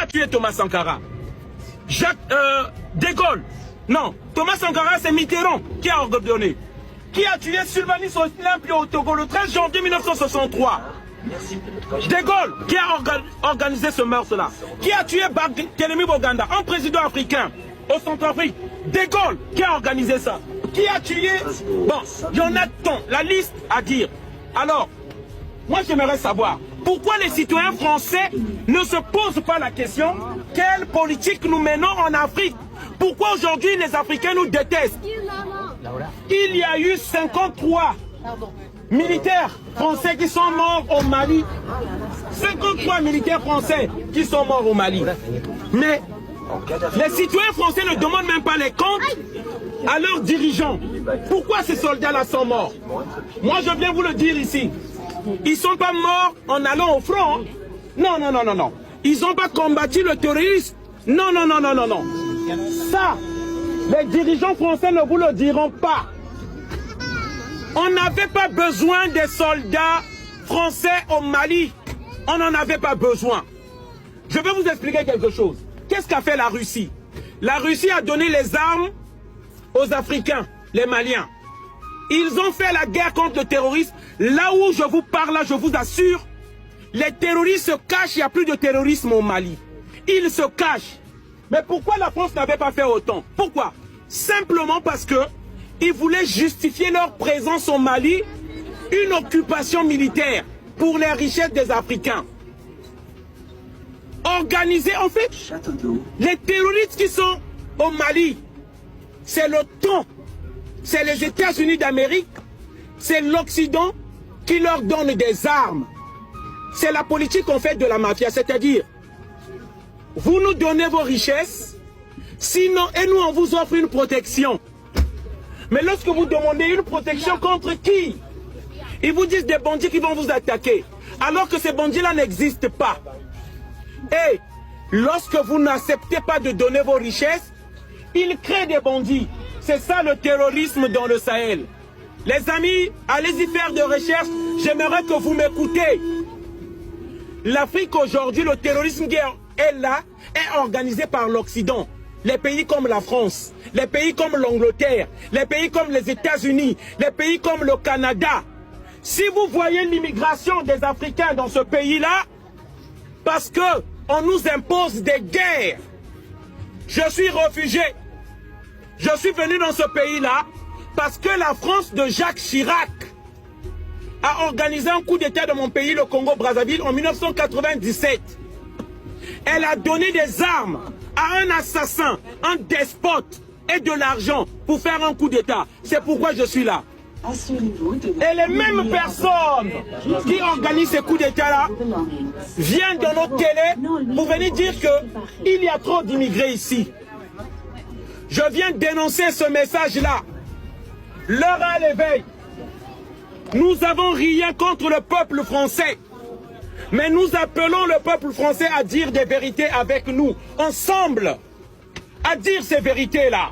tué Thomas Sankara? De Gaulle? Non, Thomas Sankara, c'est Mitterrand qui a ordonné. Qui a tué Sylvanus Olympio au Togo le 13 janvier 1963? De Gaulle qui a organisé ce meurtre-là. Qui a tué Barthélemy Boganda, un président africain au Centrafrique? De Gaulle qui a organisé ça. Qui a tué? Bon, il y en a tant, la liste à dire. Alors, moi j'aimerais savoir, pourquoi les citoyens français ne se posent pas la question quelle politique nous menons en Afrique? Pourquoi aujourd'hui les Africains nous détestent? Il y a eu 53 militaires français qui sont morts au Mali. 53 militaires français qui sont morts au Mali. Mais les citoyens français ne demandent même pas les comptes à leurs dirigeants. Pourquoi ces soldats-là sont morts? Moi je viens vous le dire ici. Ils ne sont pas morts en allant au front. Non, non, non, non, non. Ils n'ont pas combattu le terrorisme. Non, non, non, non, non, non. Ça, les dirigeants français ne vous le diront pas. On n'avait pas besoin des soldats français au Mali. On n'en avait pas besoin. Je vais vous expliquer quelque chose. Qu'est-ce qu'a fait la Russie? La Russie a donné les armes aux Africains, les Maliens. Ils ont fait la guerre contre le terrorisme. Là où je vous parle, là, je vous assure, les terroristes se cachent, il n'y a plus de terrorisme au Mali. Ils se cachent. Mais pourquoi la France n'avait pas fait autant? Pourquoi? Simplement parce que ils voulaient justifier leur présence au Mali, une occupation militaire pour les richesses des Africains. Organiser, en fait, les terroristes qui sont au Mali, c'est l'OTAN, c'est les États-Unis d'Amérique, c'est l'Occident qui leur donne des armes. C'est la politique qu'on fait de la mafia, c'est-à-dire, vous nous donnez vos richesses, sinon, et nous on vous offre une protection. Mais lorsque vous demandez une protection contre qui? Ils vous disent des bandits qui vont vous attaquer, alors que ces bandits-là n'existent pas. Et lorsque vous n'acceptez pas de donner vos richesses, ils créent des bandits. C'est ça le terrorisme dans le Sahel. Les amis, allez-y faire des recherches. J'aimerais que vous m'écoutez. L'Afrique aujourd'hui, le terrorisme qui est là, est organisé par l'Occident. Les pays comme la France, les pays comme l'Angleterre, les pays comme les États-Unis, les pays comme le Canada. Si vous voyez l'immigration des Africains dans ce pays-là, parce qu'on nous impose des guerres. Je suis réfugié. Je suis venu dans ce pays-là parce que la France de Jacques Chirac a organisé un coup d'État dans mon pays, le Congo-Brazzaville, en 1997. Elle a donné des armes à un assassin, un despote et de l'argent pour faire un coup d'État. C'est pourquoi je suis là. Et les mêmes personnes qui organisent ces coups d'État-là viennent dans notre télé pour venir dire qu'il y a trop d'immigrés ici. Je viens dénoncer ce message-là. L'heure à l'éveil. Nous avons rien contre le peuple français. Mais nous appelons le peuple français à dire des vérités avec nous, ensemble, à dire ces vérités-là.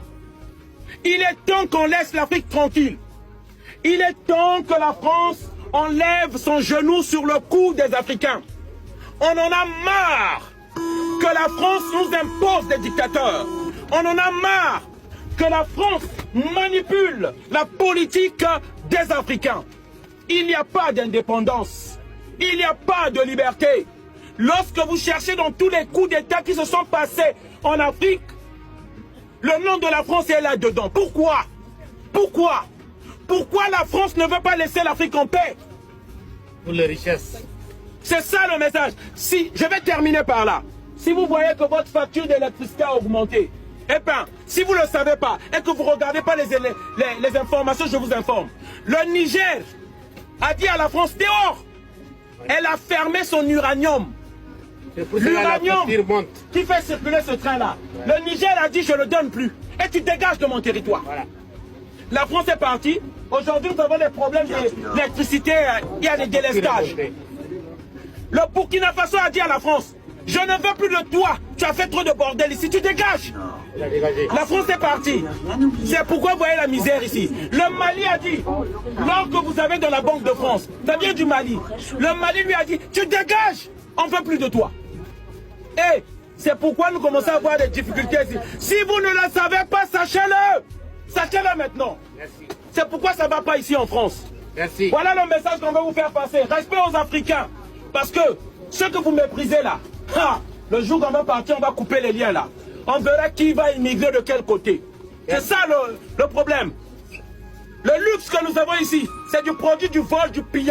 Il est temps qu'on laisse l'Afrique tranquille. Il est temps que la France enlève son genou sur le cou des Africains. On en a marre que la France nous impose des dictateurs. On en a marre que la France manipule la politique des Africains. Il n'y a pas d'indépendance. Il n'y a pas de liberté. Lorsque vous cherchez dans tous les coups d'État qui se sont passés en Afrique, le nom de la France est là-dedans. Pourquoi? Pourquoi? Pourquoi la France ne veut pas laisser l'Afrique en paix? Pour les richesses. C'est ça le message. Si, je vais terminer par là. Si vous voyez que votre facture d'électricité a augmenté, eh bien, si vous ne le savez pas et que vous ne regardez pas les informations, je vous informe. Le Niger a dit à la France, dehors. Elle a fermé son uranium. L'uranium qui fait circuler ce train-là. Le Niger a dit, je ne le donne plus. Et tu dégages de mon territoire. Voilà. La France est partie. Aujourd'hui, nous avons des problèmes d'électricité. Il y a des délestages. Le Burkina Faso a dit à la France, je ne veux plus de toi. Tu as fait trop de bordel ici. Tu dégages. La France est partie. C'est pourquoi vous voyez la misère ici. Le Mali a dit, l'or que vous avez dans la Banque de France, ça vient du Mali. Le Mali lui a dit, tu dégages. On ne veut plus de toi. Et C'est pourquoi nous commençons à avoir des difficultés ici. Si vous ne le savez pas, sachez-le. Sachez-le maintenant. Merci. C'est pourquoi ça ne va pas ici en France. Merci. Voilà le message qu'on veut vous faire passer. Respect aux Africains. Parce que ce que vous méprisez là, le jour qu'on va partir, on va couper les liens là. On verra qui va immigrer de quel côté. C'est ça le problème. Le luxe que nous avons ici, c'est du produit du vol, du pillage.